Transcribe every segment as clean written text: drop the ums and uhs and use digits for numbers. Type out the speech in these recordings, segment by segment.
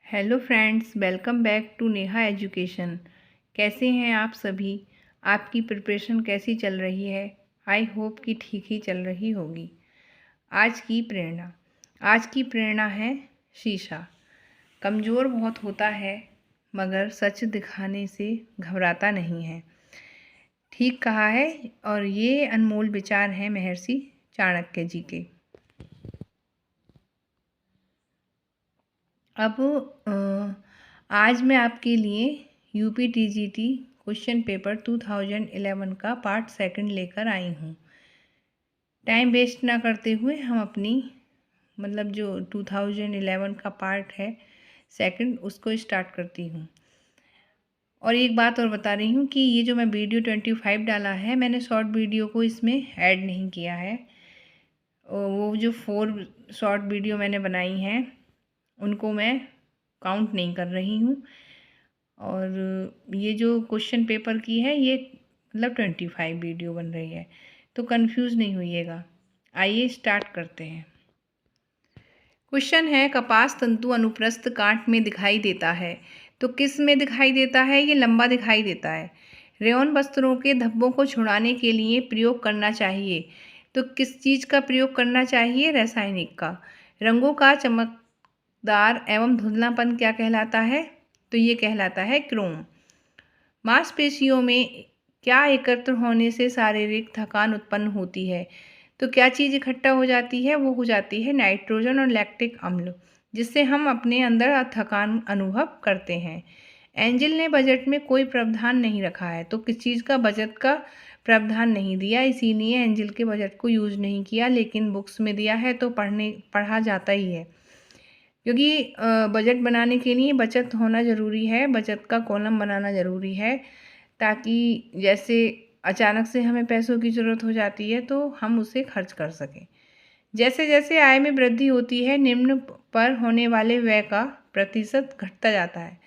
Hello friends, welcome back to Neha education. कैसे हैं आप सभी? आपकी प्रिपरेशन कैसी चल रही है? आई होप कि ठीक ही चल रही होगी। आज की प्रेरणा है शीशा। कमज़ोर बहुत होता है मगर सच दिखाने से घबराता नहीं है। ठीक कहा है। और ये अनमोल विचार हैं महर्षि चाणक्य जी के। अब आज मैं आपके लिए यूपीटीजीटी क्वेश्चन पेपर 2011 का पार्ट सेकंड लेकर आई हूँ। टाइम वेस्ट ना करते हुए हम अपनी जो 2011 का पार्ट है सेकंड उसको स्टार्ट करती हूँ। और एक बात और बता रही हूँ कि ये जो मैं वीडियो 25 डाला है, मैंने शॉर्ट वीडियो को इसमें ऐड नहीं किया है। वो जो 4 शॉर्ट वीडियो मैंने बनाई हैं उनको मैं काउंट नहीं कर रही हूँ। और ये जो क्वेश्चन पेपर की है ये 25 वीडियो बन रही है, तो कंफ्यूज नहीं होइएगा। आइए स्टार्ट करते हैं। क्वेश्चन है, कपास तंतु अनुप्रस्थ काट में दिखाई देता है तो किस में दिखाई देता है? ये लंबा दिखाई देता है। रेयॉन वस्त्रों के धब्बों को छुड़ाने के लिए प्रयोग करना चाहिए तो किस चीज़ का प्रयोग करना चाहिए? रासायनिक का। रंगों का चमकदार एवं धुंधलापन क्या कहलाता है? तो ये कहलाता है क्रोम। मांसपेशियों में क्या एकत्र होने से शारीरिक थकान उत्पन्न होती है? तो क्या चीज़ इकट्ठा हो जाती है? वो हो जाती है नाइट्रोजन और लैक्टिक अम्ल, जिससे हम अपने अंदर थकान अनुभव करते हैं। एंजल ने बजट में कोई प्रावधान नहीं रखा है तो किस चीज़ का बजट का प्रावधान नहीं दिया, इसीलिए एंजल के बजट को यूज नहीं किया, लेकिन बुक्स में दिया है तो पढ़ा जाता ही है। क्योंकि बजट बनाने के लिए बचत होना ज़रूरी है, बचत का कॉलम बनाना ज़रूरी है, ताकि जैसे अचानक से हमें पैसों की ज़रूरत हो जाती है तो हम उसे खर्च कर सकें। जैसे जैसे आय में वृद्धि होती है निम्न पर होने वाले व्यय का प्रतिशत घटता जाता है।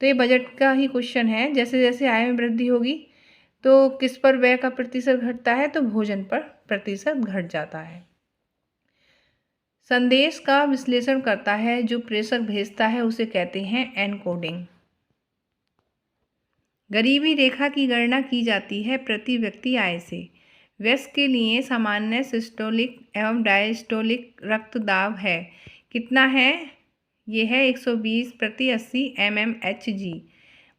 तो ये बजट का ही क्वेश्चन है। जैसे जैसे आय में वृद्धि होगी तो किस पर व्यय का प्रतिशत घटता है? तो भोजन पर प्रतिशत घट जाता है। संदेश का विश्लेषण करता है, जो प्रेषक भेजता है उसे कहते हैं एनकोडिंग। गरीबी रेखा की गणना की जाती है प्रति व्यक्ति आय से। वयस्क के लिए सामान्य सिस्टोलिक एवं डायस्टोलिक रक्तदाब है कितना है? ये है 120 प्रति 80 mmHg।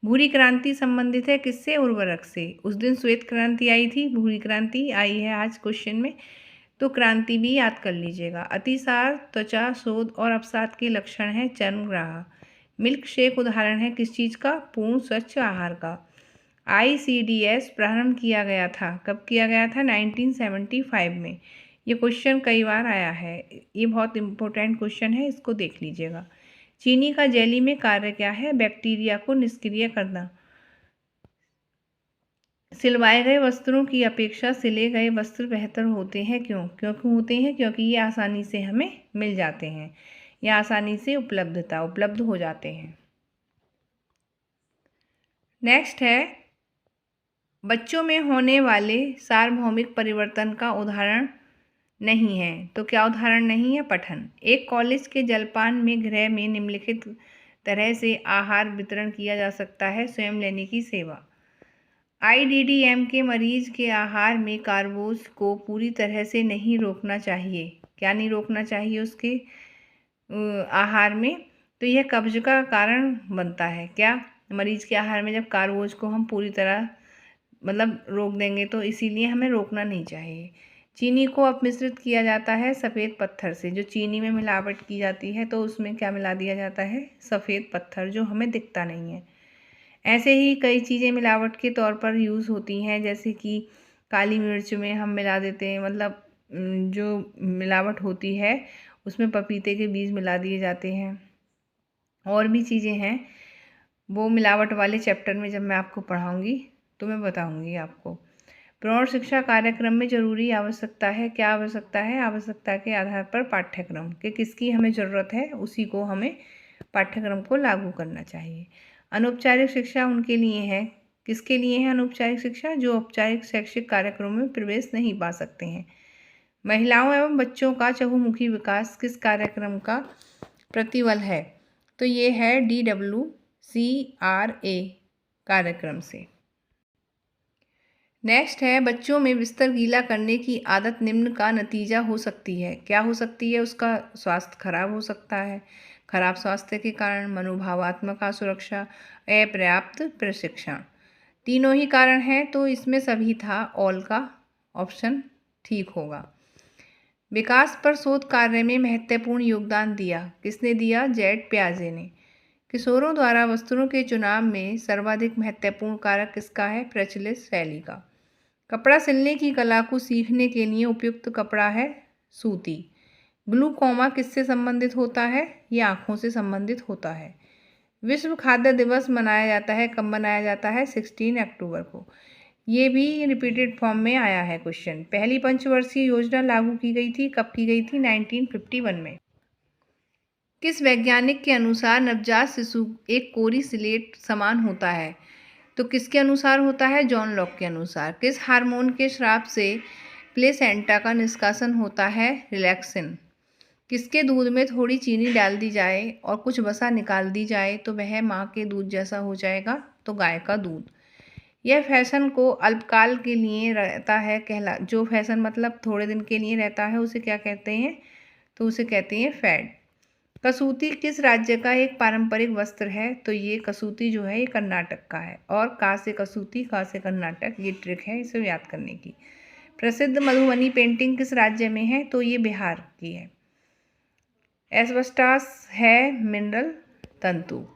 भूरी क्रांति संबंधित है किससे? उर्वरक से। उस दिन श्वेत क्रांति आई थी, भूरी क्रांति आई है आज क्वेश्चन में, तो क्रांति भी याद कर लीजिएगा। अतिसार, त्वचा शोथ और अवसाद के लक्षण है चर्मग्राह। मिल्क शेक उदाहरण है किस चीज़ का? पूर्ण स्वच्छ आहार का। ICDS प्रारंभ किया गया था, कब किया गया था? 1975 में। ये क्वेश्चन कई बार आया है, ये बहुत इम्पोर्टेंट क्वेश्चन है, इसको देख लीजिएगा। चीनी का जेली में कार्य क्या है? बैक्टीरिया को निष्क्रिय करना। सिलवाए गए वस्त्रों की अपेक्षा सिले गए वस्त्र बेहतर होते हैं, क्यों? होते हैं क्योंकि ये आसानी से हमें मिल जाते हैं, या आसानी से उपलब्ध हो जाते हैं। नेक्स्ट है, बच्चों में होने वाले सार्वभौमिक परिवर्तन का उदाहरण नहीं है, तो क्या उदाहरण नहीं है? पठन। एक कॉलेज के जलपान में गृह में निम्नलिखित तरह से आहार वितरण किया जा सकता है, स्वयं लेने की सेवा। IDDM के मरीज के आहार में कार्बोज को पूरी तरह से नहीं रोकना चाहिए। क्या नहीं रोकना चाहिए उसके आहार में? तो यह कब्ज का कारण बनता है। क्या? मरीज के आहार में जब कार्बोज को हम पूरी तरह रोक देंगे तो इसीलिए हमें रोकना नहीं चाहिए। चीनी को अपमिश्रित किया जाता है सफ़ेद पत्थर से। जो चीनी में मिलावट की जाती है तो उसमें क्या मिला दिया जाता है? सफ़ेद पत्थर, जो हमें दिखता नहीं है। ऐसे ही कई चीज़ें मिलावट के तौर पर यूज़ होती हैं, जैसे कि काली मिर्च में हम मिला देते हैं, जो मिलावट होती है उसमें पपीते के बीज मिला दिए जाते हैं। और भी चीज़ें हैं, वो मिलावट वाले चैप्टर में जब मैं आपको पढ़ाऊँगी तो मैं बताऊँगी आपको। प्रौढ़ शिक्षा कार्यक्रम में ज़रूरी आवश्यकता है। क्या आवश्यकता है? आवश्यकता के आधार पर पाठ्यक्रम के किसकी हमें ज़रूरत है उसी को हमें पाठ्यक्रम को लागू करना चाहिए। अनौपचारिक शिक्षा उनके लिए है, किसके लिए है अनौपचारिक शिक्षा? जो औपचारिक शैक्षिक कार्यक्रमों में प्रवेश नहीं पा सकते हैं। महिलाओं एवं बच्चों का चहुमुखी विकास किस कार्यक्रम का प्रतिबल है? तो ये है DWCRA कार्यक्रम से। नेक्स्ट है, बच्चों में बिस्तर गीला करने की आदत निम्न का नतीजा हो सकती है। क्या हो सकती है? उसका स्वास्थ्य खराब हो सकता है, खराब स्वास्थ्य के कारण, मनोभावात्मक असुरक्षा, अपर्याप्त प्रशिक्षण। तीनों ही कारण हैं, तो इसमें सभी था, ऑल का ऑप्शन ठीक होगा। विकास पर शोध कार्य में महत्वपूर्ण योगदान दिया। किसने दिया? जेड पियाजे ने। किशोरों द्वारा वस्त्रों के चुनाव में सर्वाधिक महत्वपूर्ण कारक किसका है? प्रचलित शैली का। कपड़ा सिलने की कला को सीखने के लिए उपयुक्त कपड़ा है सूती। ग्लूकोमा किससे संबंधित होता है? ये आँखों से संबंधित होता है। विश्व खाद्य दिवस मनाया जाता है, कब मनाया जाता है? 16 अक्टूबर को। ये भी रिपीटेड फॉर्म में आया है क्वेश्चन। पहली पंचवर्षीय योजना लागू की गई थी, कब की गई थी? 1951 में। किस वैज्ञानिक के अनुसार नवजात शिशु एक कोरी स्लेट समान होता है? तो किसके अनुसार होता है? जॉन लॉक के अनुसार। किस हार्मोन के स्राव से प्लेसेंटा का निष्कासन होता है? रिलैक्सिन। किसके दूध में थोड़ी चीनी डाल दी जाए और कुछ वसा निकाल दी जाए तो वह माँ के दूध जैसा हो जाएगा? तो गाय का दूध। यह फैशन को अल्पकाल के लिए रहता है जो फैशन मतलब थोड़े दिन के लिए रहता है, उसे क्या कहते हैं? तो उसे कहते हैं फैड। कसूती किस राज्य का एक पारंपरिक वस्त्र है? तो ये कसूती जो है ये कर्नाटक का है। और का से कसूती, का से कर्नाटक, ये ट्रिक है इसे याद करने की। प्रसिद्ध मधुबनी पेंटिंग किस राज्य में है? तो ये बिहार की है। एस्बेस्टॉस है मिनरल तंतु।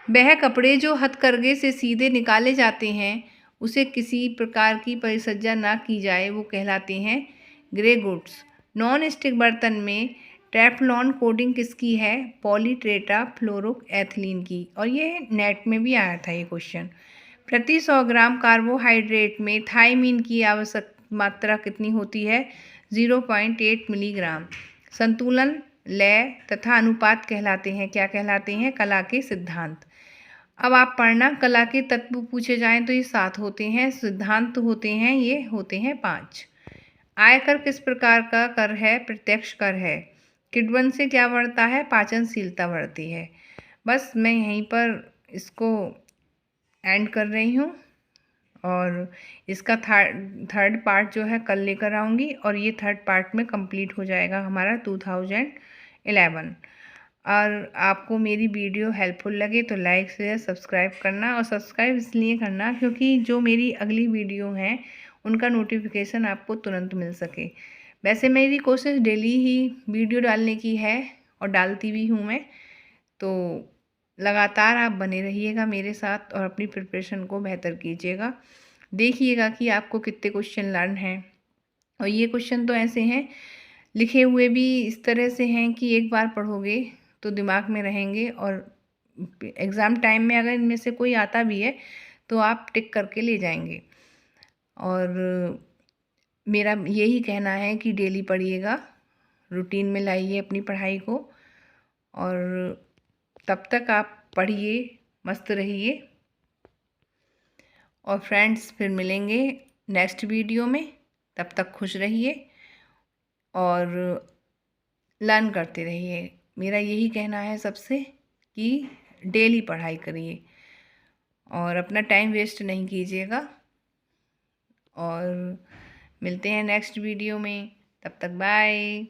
वह कपड़े जो हथकरघे से सीधे निकाले जाते हैं, उसे किसी प्रकार की परिसज्जा ना की जाए, वो कहलाते हैं ग्रे गुड्स। नॉन स्टिक बर्तन में टेफ्लॉन कोटिंग किसकी है? पॉलीटेट्रा फ्लोरोएथिलीन की। और ये नेट में भी आया था ये क्वेश्चन। प्रति 100 ग्राम कार्बोहाइड्रेट में थायमीन की आवश्यक मात्रा कितनी होती है? 0.8 मिलीग्राम। संतुलन, लय तथा अनुपात कहलाते हैं, क्या कहलाते हैं? कला के सिद्धांत। अब आप पढ़ना, कला के तत्व पूछे जाएं तो ये 7 होते हैं, सिद्धांत होते हैं, ये होते हैं 5। आयकर किस प्रकार का कर है? प्रत्यक्ष कर है। किण्वन से क्या बढ़ता है? पाचनशीलता बढ़ती है। बस मैं यहीं पर इसको एंड कर रही हूँ और इसका थर्ड पार्ट जो है कल लेकर आऊँगी और ये थर्ड पार्ट में कंप्लीट हो जाएगा हमारा 2011। और आपको मेरी वीडियो हेल्पफुल लगे तो लाइक शेयर सब्सक्राइब करना। और सब्सक्राइब इसलिए करना क्योंकि जो मेरी अगली वीडियो हैं उनका नोटिफिकेशन आपको तुरंत मिल सके। वैसे मेरी कोशिश डेली ही वीडियो डालने की है और डालती भी हूँ मैं, तो लगातार आप बने रहिएगा मेरे साथ और अपनी प्रिपरेशन को बेहतर कीजिएगा। देखिएगा कि आपको कितने क्वेश्चन लर्न हैं। और ये क्वेश्चन तो ऐसे हैं, लिखे हुए भी इस तरह से हैं कि एक बार पढ़ोगे तो दिमाग में रहेंगे और एग्ज़ाम टाइम में अगर इनमें से कोई आता भी है तो आप टिक करके ले जाएंगे। और मेरा यही कहना है कि डेली पढ़िएगा, रूटीन में लाइए अपनी पढ़ाई को और तब तक आप पढ़िए, मस्त रहिए। और फ्रेंड्स फिर मिलेंगे नेक्स्ट वीडियो में, तब तक खुश रहिए और लर्न करते रहिए। मेरा यही कहना है सबसे कि डेली पढ़ाई करिए और अपना टाइम वेस्ट नहीं कीजिएगा। और मिलते हैं नेक्स्ट वीडियो में, तब तक बाय।